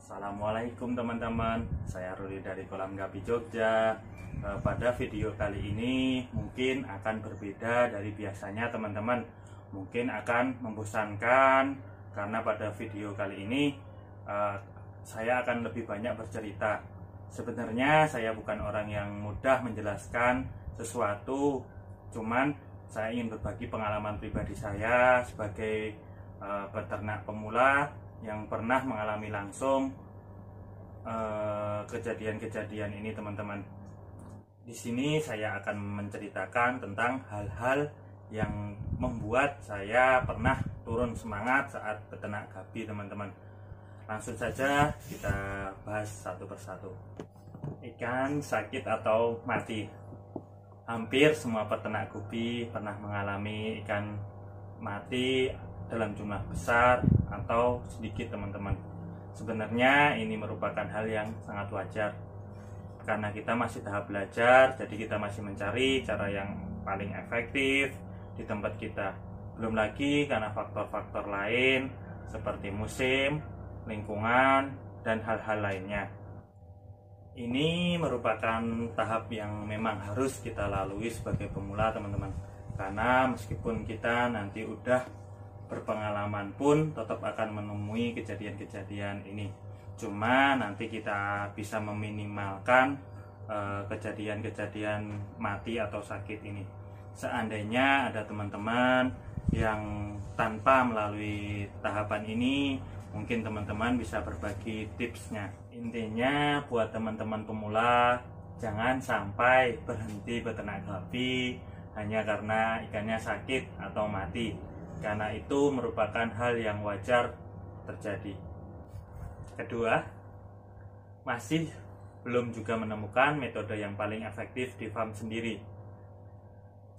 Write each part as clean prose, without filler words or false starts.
Assalamualaikum teman-teman, saya Ruli dari Kolam Gapi Jogja. Pada video kali ini mungkin akan berbeda dari biasanya teman-teman. Mungkin akan membosankan karena pada video kali ini saya akan lebih banyak bercerita. Sebenarnya saya bukan orang yang mudah menjelaskan sesuatu, cuman saya ingin berbagi pengalaman pribadi saya sebagai peternak pemula yang pernah mengalami langsung kejadian-kejadian ini teman-teman. Di sini saya akan menceritakan tentang hal-hal yang membuat saya pernah turun semangat saat beternak gapi teman-teman. Langsung saja kita bahas satu persatu. Ikan sakit atau mati. Hampir semua peternak gapi pernah mengalami ikan mati dalam jumlah besar atau sedikit teman-teman. Sebenarnya ini merupakan hal yang sangat wajar karena kita masih tahap belajar, jadi kita masih mencari cara yang paling efektif di tempat kita. Belum lagi karena faktor-faktor lain seperti musim, lingkungan, dan hal-hal lainnya. Ini merupakan tahap yang memang harus kita lalui sebagai pemula teman-teman, karena meskipun kita nanti udah berpengalaman pun tetap akan menemui kejadian-kejadian ini. Cuma nanti kita bisa meminimalkan kejadian-kejadian mati atau sakit ini. Seandainya ada teman-teman yang tanpa melalui tahapan ini, mungkin teman-teman bisa berbagi tipsnya. Intinya buat teman-teman pemula, jangan sampai berhenti beternak gapi hanya karena ikannya sakit atau mati, karena itu merupakan hal yang wajar terjadi. Kedua, masih belum juga menemukan metode yang paling efektif di farm sendiri.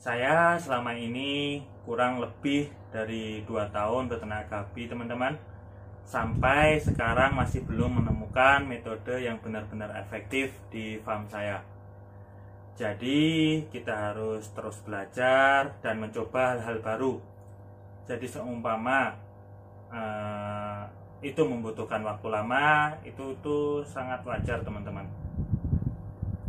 Saya selama ini kurang lebih dari 2 tahun beternak gapi teman-teman, sampai sekarang masih belum menemukan metode yang benar-benar efektif di farm saya. Jadi kita harus terus belajar dan mencoba hal-hal baru. Jadi seumpama itu membutuhkan waktu lama, itu sangat wajar teman-teman.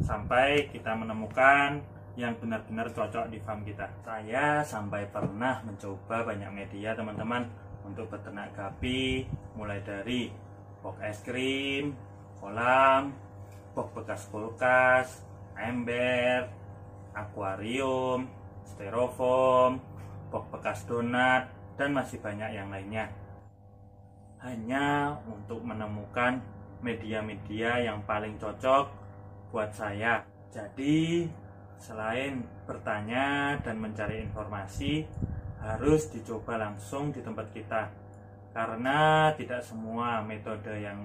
Sampai kita menemukan yang benar-benar cocok di farm kita. Saya sampai pernah mencoba banyak media teman-teman untuk beternak gapi, mulai dari box es krim, kolam, box bekas kulkas, ember, akuarium, styrofoam, box bekas donat, dan masih banyak yang lainnya. Hanya untuk menemukan media-media yang paling cocok buat saya. Jadi selain bertanya dan mencari informasi, harus dicoba langsung di tempat kita, karena tidak semua metode yang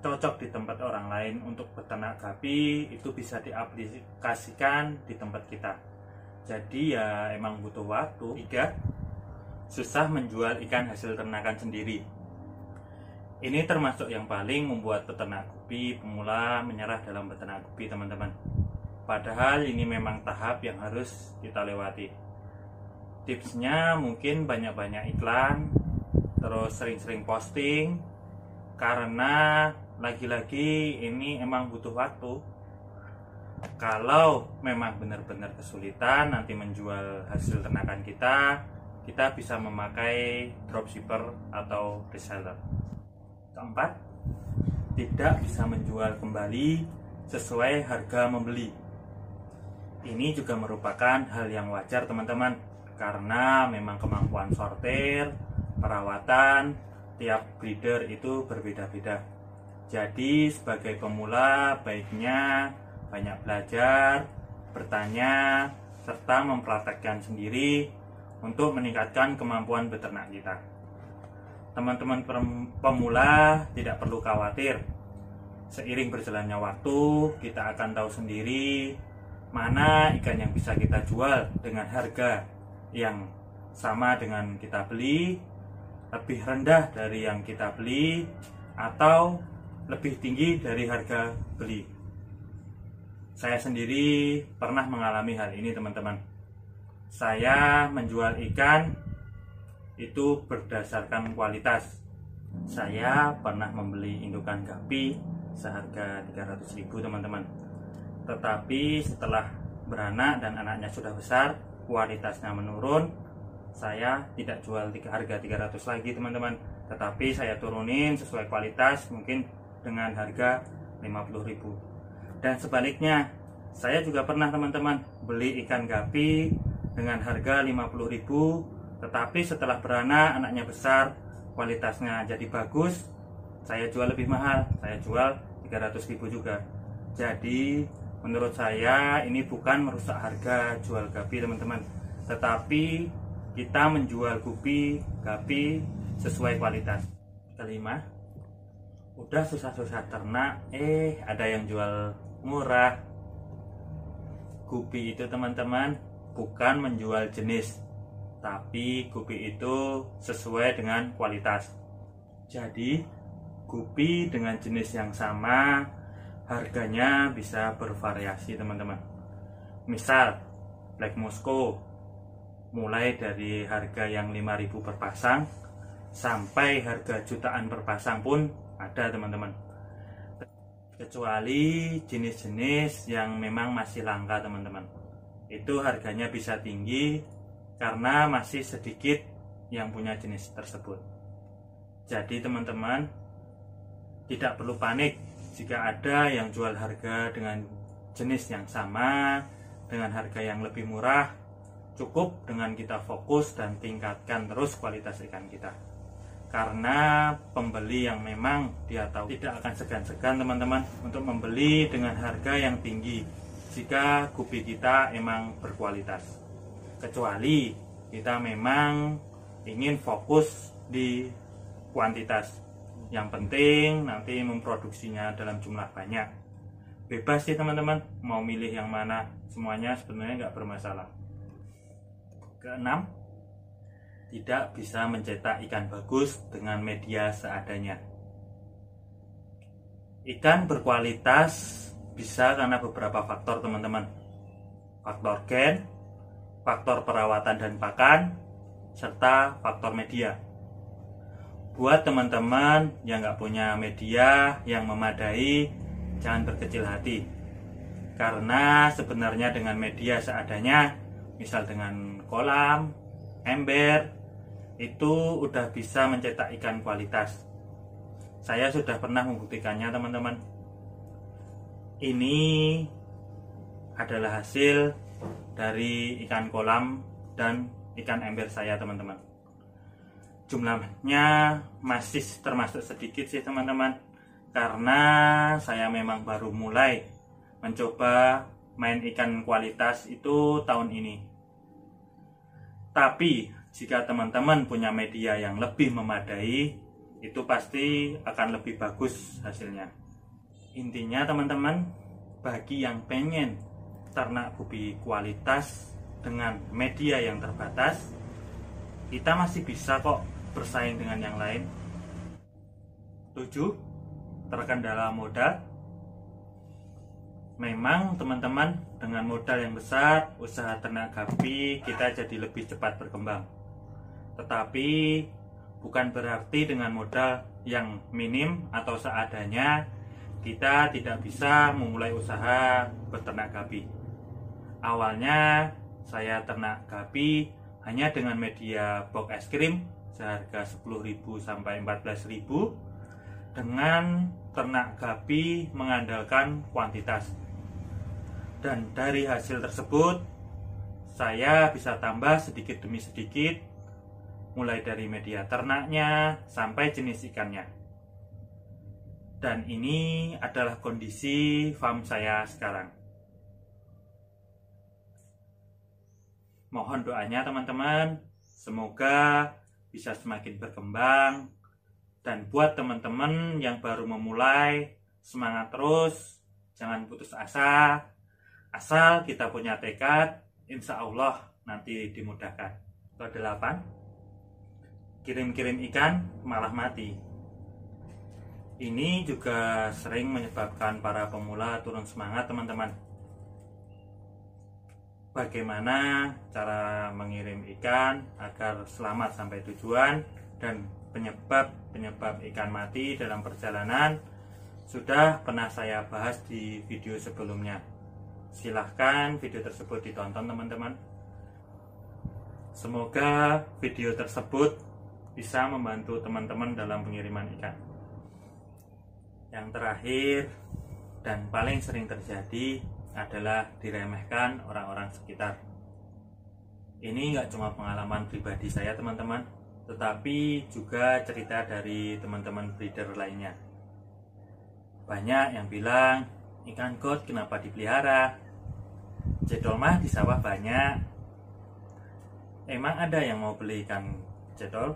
cocok di tempat orang lain untuk beternak gapi itu bisa diaplikasikan di tempat kita. Jadi ya emang butuh waktu. 3. Susah menjual ikan hasil ternakan sendiri. Ini termasuk yang paling membuat peternak gapi pemula menyerah dalam beternak gapi teman-teman. Padahal ini memang tahap yang harus kita lewati. Tipsnya mungkin banyak-banyak iklan, terus sering-sering posting, karena lagi-lagi ini emang butuh waktu. Kalau memang benar-benar kesulitan nanti menjual hasil ternakan kita bisa memakai dropshipper atau reseller. 4. Tidak bisa menjual kembali sesuai harga membeli. Ini juga merupakan hal yang wajar teman-teman, karena memang kemampuan sortir, perawatan tiap breeder itu berbeda-beda. Jadi sebagai pemula baiknya banyak belajar, bertanya, serta mempraktekkan sendiri untuk meningkatkan kemampuan beternak kita. Teman-teman pemula tidak perlu khawatir. Seiring berjalannya waktu, kita akan tahu sendiri mana ikan yang bisa kita jual dengan harga yang sama dengan kita beli, lebih rendah dari yang kita beli, atau lebih tinggi dari harga beli. Saya sendiri pernah mengalami hal ini teman-teman. Saya menjual ikan itu berdasarkan kualitas, Saya pernah membeli indukan gapi seharga 300.000 teman-teman. Tetapi setelah beranak dan anaknya sudah besar, kualitasnya menurun. Saya tidak jual harga 300 lagi teman-teman, tetapi saya turunin sesuai kualitas, mungkin dengan harga 50.000. Dan sebaliknya, saya juga pernah teman-teman beli ikan gapi dengan harga 50.000, tetapi setelah beranak anaknya besar, kualitasnya jadi bagus, saya jual lebih mahal, saya jual 300.000 juga. Jadi menurut saya ini bukan merusak harga jual gapi teman-teman, tetapi kita menjual gapi sesuai kualitas. Kelima, udah susah-susah ternak, ada yang jual murah. Gupi itu teman-teman bukan menjual jenis, tapi gupi itu sesuai dengan kualitas. Jadi gupi dengan jenis yang sama harganya bisa bervariasi teman-teman. Misal Black Moscow mulai dari harga yang 5.000 per pasang sampai harga jutaan per pasang pun ada teman-teman. Kecuali jenis-jenis yang memang masih langka teman-teman, itu harganya bisa tinggi karena masih sedikit yang punya jenis tersebut. Jadi teman-teman tidak perlu panik jika ada yang jual harga dengan jenis yang sama dengan harga yang lebih murah. Cukup dengan kita fokus dan tingkatkan terus kualitas ikan kita, karena pembeli yang memang dia tahu tidak akan segan-segan teman-teman untuk membeli dengan harga yang tinggi jika gupi kita emang berkualitas, kecuali kita memang ingin fokus di kuantitas. Yang penting nanti memproduksinya dalam jumlah banyak. Bebas sih teman-teman, mau milih yang mana, semuanya sebenarnya nggak bermasalah. Keenam, tidak bisa mencetak ikan bagus dengan media seadanya. Ikan berkualitas bisa karena beberapa faktor teman-teman. Faktor gen, faktor perawatan dan pakan, serta faktor media. Buat teman-teman yang nggak punya media yang memadai, jangan berkecil hati. Karena sebenarnya dengan media seadanya, misal dengan kolam, ember, itu udah bisa mencetak ikan kualitas. Saya sudah pernah membuktikannya teman-teman. Ini adalah hasil dari ikan kolam dan ikan ember saya teman-teman. Jumlahnya masih termasuk sedikit sih teman-teman, karena saya memang baru mulai mencoba main ikan kualitas itu tahun ini. Tapi jika teman-teman punya media yang lebih memadai, itu pasti akan lebih bagus hasilnya. Intinya teman-teman, bagi yang pengen ternak gupi kualitas dengan media yang terbatas, kita masih bisa kok bersaing dengan yang lain. 7. Terkendala modal. Memang teman-teman, dengan modal yang besar, usaha ternak gapi kita jadi lebih cepat berkembang. Tetapi bukan berarti dengan modal yang minim atau seadanya kita tidak bisa memulai usaha beternak gapi. Awalnya saya ternak gapi hanya dengan media box es krim seharga 10.000 sampai 14.000, dengan ternak gapi mengandalkan kuantitas. Dan dari hasil tersebut saya bisa tambah sedikit demi sedikit, mulai dari media ternaknya sampai jenis ikannya. Dan ini adalah kondisi farm saya sekarang. Mohon doanya teman-teman, semoga bisa semakin berkembang. Dan buat teman-teman yang baru memulai, semangat terus, jangan putus asa. Asal kita punya tekad, insya Allah nanti dimudahkan. Ke-8, kirim-kirim ikan malah mati. Ini juga sering menyebabkan para pemula turun semangat teman-teman. Bagaimana cara mengirim ikan agar selamat sampai tujuan dan penyebab ikan mati dalam perjalanan sudah pernah saya bahas di video sebelumnya. Silahkan video tersebut ditonton teman-teman. Semoga video tersebut bisa membantu teman-teman dalam pengiriman ikan. Yang terakhir dan paling sering terjadi adalah diremehkan orang-orang sekitar. Ini nggak cuma pengalaman pribadi saya teman-teman, tetapi juga cerita dari teman-teman breeder lainnya. Banyak yang bilang, ikan got kenapa dipelihara? Cedol mah di sawah banyak. Emang ada yang mau beli ikan cedol?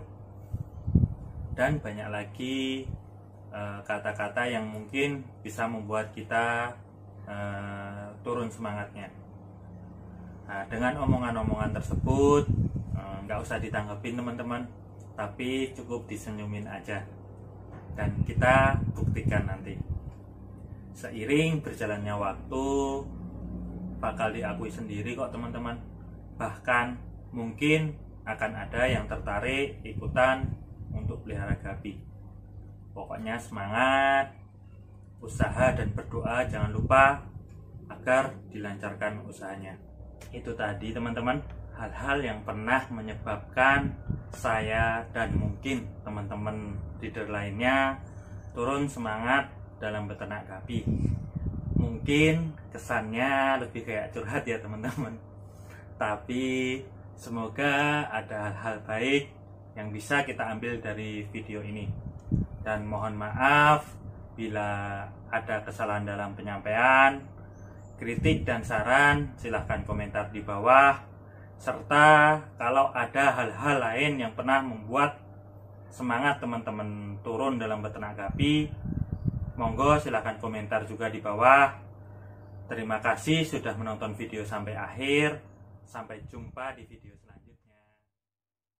Dan banyak lagi kata-kata yang mungkin bisa membuat kita turun semangatnya. Nah, dengan omongan-omongan tersebut nggak usah ditanggepin teman-teman, tapi cukup disenyumin aja dan kita buktikan nanti. Seiring berjalannya waktu bakal diakui sendiri kok teman-teman. Bahkan mungkin akan ada yang tertarik ikutan untuk pelihara gapi. Pokoknya semangat, usaha dan berdoa jangan lupa agar dilancarkan usahanya. Itu tadi teman-teman, hal-hal yang pernah menyebabkan saya dan mungkin teman-teman breeder lainnya turun semangat dalam beternak gapi. Mungkin kesannya lebih kayak curhat ya teman-teman, tapi semoga ada hal-hal baik yang bisa kita ambil dari video ini. Dan mohon maaf bila ada kesalahan dalam penyampaian. Kritik dan saran silahkan komentar di bawah. Serta kalau ada hal-hal lain yang pernah membuat semangat teman-teman turun dalam beternak gapi, monggo silahkan komentar juga di bawah. Terima kasih sudah menonton video sampai akhir. Sampai jumpa di video selanjutnya.